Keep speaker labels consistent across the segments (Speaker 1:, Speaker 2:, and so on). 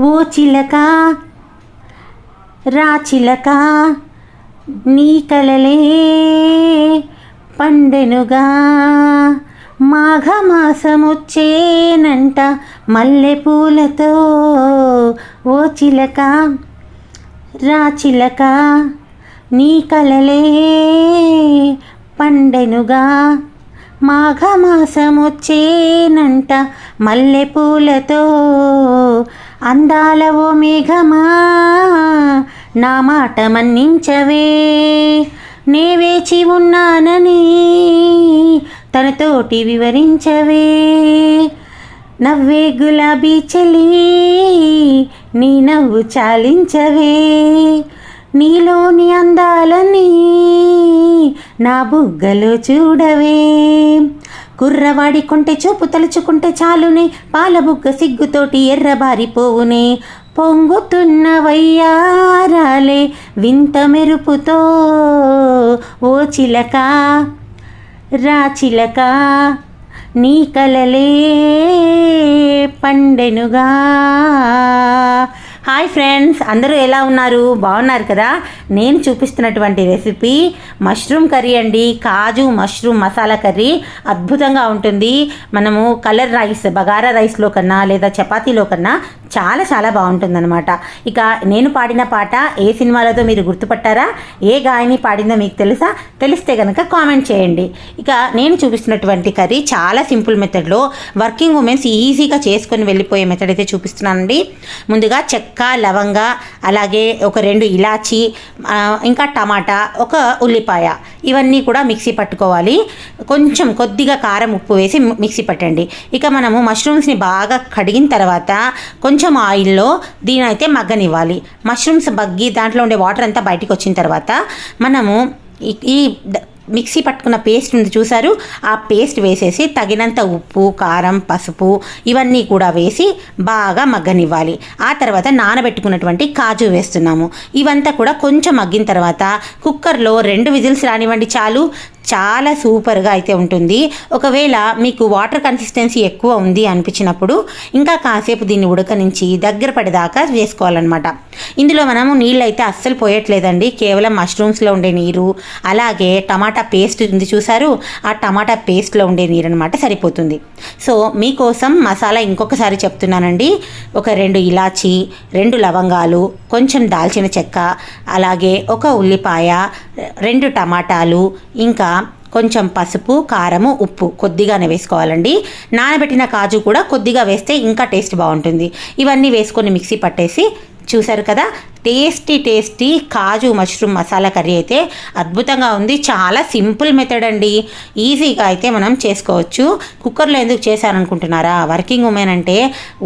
Speaker 1: ఓ చిలక రా చిలక నీ కలలే పండెనుగా మాఘమాసమొచ్చేనంట మల్లెపూలతో ఓ చిలక రా చిలక నీ కలలే పండెనుగా మాఘమాసమొచ్చేనంట మల్లెపూలతో అందాల ఓ మేఘమా నా మాట మన్నించవే నే వేచి ఉన్నానని తనతోటి వివరించవే నవ్వే గులాబీ చలి నీ నవ్వు చాలించవే నీలోని అందాలని నా బుగ్గలో చూడవే కుర్రవాడి కొంటె చూపు తలుచుకుంటే చాలునే పాల బుగ్గ సిగ్గుతోటి ఎర్రబారిపోవునే పొంగుతున్న వయ్యారాలే వింత మెరుపుతో ఓ చిలక రా చిలక నీ కలలే పండెనుగా. హాయ్ ఫ్రెండ్స్, అందరూ ఎలా ఉన్నారు? బాగున్నారు కదా? నేను చూపిస్తున్నటువంటి రెసిపీ మష్రూమ్ కర్రీ అండి. కాజు మష్రూమ్ మసాలా కర్రీ అద్భుతంగా ఉంటుంది. మనము కలర్ రైస్ బగారా రైస్లో కన్నా లేదా చపాతీలో కన్నా చాలా చాలా బాగుంటుంది అనమాట. ఇక నేను పాడిన పాట ఏ సినిమాలతో మీరు గుర్తుపట్టారా? ఏ గాయని పాడిందో మీకు తెలుసా? తెలిస్తే కనుక కామెంట్ చేయండి. ఇక నేను చూపిస్తున్నటువంటి కర్రీ చాలా సింపుల్ మెథడ్లో వర్కింగ్ ఉమెన్స్ ఈజీగా చేసుకొని వెళ్ళిపోయే మెథడ్ అయితే చూపిస్తున్నానండి. ముందుగా చెక్క, లవంగ, అలాగే ఒక 2 ఇలాచి, ఇంకా టమాటా, ఒక ఉల్లిపాయ, ఇవన్నీ కూడా మిక్సీ పట్టుకోవాలి. కొంచెం కొద్దిగా కారం, ఉప్పు వేసి మిక్సీ పట్టండి. ఇక మనము మష్రూమ్స్ని బాగా కడిగిన తర్వాత కొంచెం ఆయిల్లో దీని అయితే మగ్గనివ్వాలి. మష్రూమ్స్ మగ్గి దాంట్లో ఉండే వాటర్ అంతా బయటికి వచ్చిన తర్వాత మనము ఈ మిక్సీ పట్టుకున్న పేస్ట్ ఉంది చూసారు, ఆ పేస్ట్ వేసేసి తగినంత ఉప్పు, కారం, పసుపు ఇవన్నీ కూడా వేసి బాగా మగ్గనివ్వాలి. ఆ తర్వాత నానబెట్టుకున్నటువంటి కాజు వేస్తున్నాము. ఇవంతా కూడా కొంచెం మగ్గిన తర్వాత కుక్కర్లో 2 విజిల్స్ రానివ్వండి చాలు. చాలా సూపర్గా అయితే ఉంటుంది. ఒకవేళ మీకు వాటర్ కన్సిస్టెన్సీ ఎక్కువ ఉంది అనిపించినప్పుడు ఇంకా కాసేపు దీన్ని ఉడకనించి దగ్గర పడేదాకా వేసుకోవాలన్నమాట. ఇందులో మనము నీళ్ళు అయితే అస్సలు పోయట్లేదండి, కేవలం మష్రూమ్స్లో ఉండే నీరు, అలాగే టమాటా పేస్ట్ ఉంది చూసారు, ఆ టమాటా పేస్ట్లో ఉండే నీరు అనమాట సరిపోతుంది. సో మీకోసం మసాలా ఇంకొకసారి చెప్తున్నానండి. ఒక 2 ఇలాచి, 2 లవంగాలు, కొంచెం దాల్చిన చెక్క, అలాగే ఒక ఉల్లిపాయ, 2 టమాటాలు, ఇంకా కొంచెం పసుపు, కారము, ఉప్పు కొద్దిగానే వేసుకోవాలండి. నానబెట్టిన కాజు కూడా కొద్దిగా వేస్తే ఇంకా టేస్ట్ బాగుంటుంది. ఇవన్నీ వేసుకొని మిక్సీ పట్టేసి చూసారు కదా, టేస్టీ కాజు మష్రూమ్ మసాలా కర్రీ అయితే అద్భుతంగా ఉంది. చాలా సింపుల్ మెథడ్ అండి, ఈజీగా అయితే మనం చేసుకోవచ్చు. కుక్కర్లో ఎందుకు చేశారనుకుంటున్నారా? వర్కింగ్ ఉమెన్ అంటే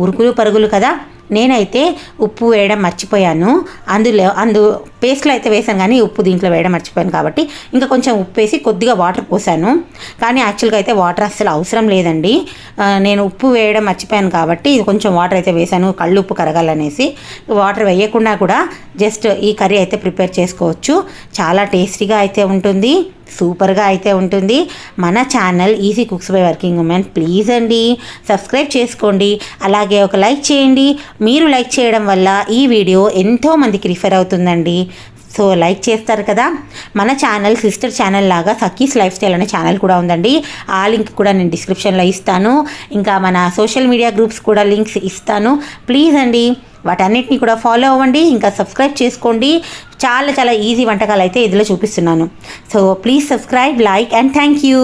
Speaker 1: ఉరుకులు పరుగులు కదా. నేనైతే ఉప్పు వేయడం మర్చిపోయాను. అందు పేస్ట్లో అయితే వేసాను కానీ ఉప్పు దీంట్లో వేయడం మర్చిపోయాను కాబట్టి ఇంకా కొంచెం ఉప్పు వేసి కొద్దిగా వాటర్ పోసాను. కానీ యాక్చువల్గా అయితే వాటర్ అస్సలు అవసరం లేదండి. నేను ఉప్పు వేయడం మర్చిపోయాను కాబట్టి కొంచెం వాటర్ అయితే వేసాను, కళ్ళు ఉప్పు కరగాలనేసి. వాటర్ వేయకుండా కూడా జస్ట్ ఈ కర్రీ అయితే ప్రిపేర్ చేసుకోవచ్చు. చాలా టేస్టీగా అయితే ఉంటుంది, సూపర్గా అయితే ఉంటుంది. మన channel easy cooks by working women please అండి సబ్స్క్రైబ్ చేసుకోండి, అలాగే ఒక లైక్ చేయండి. మీరు లైక్ చేయడం వల్ల ఈ వీడియో ఎంతోమందికి రిఫర్ అవుతుందండి. సో లైక్ చేస్తారు కదా. మన ఛానల్ సిస్టర్ ఛానల్ లాగా సక్కీస్ లైఫ్ స్టైల్ అనే ఛానల్ కూడా ఉందండి. ఆ లింక్ కూడా నేను డిస్క్రిప్షన్లో ఇస్తాను. ఇంకా మన సోషల్ మీడియా గ్రూప్స్ కూడా లింక్స్ ఇస్తాను. ప్లీజ్ అండి వాటన్నిటిని కూడా ఫాలో అవ్వండి, ఇంకా సబ్స్క్రైబ్ చేసుకోండి. చాలా చాలా ఈజీ వంటకాలు అయితే ఇందులో చూపిస్తున్నాను. So please subscribe, like and thank you.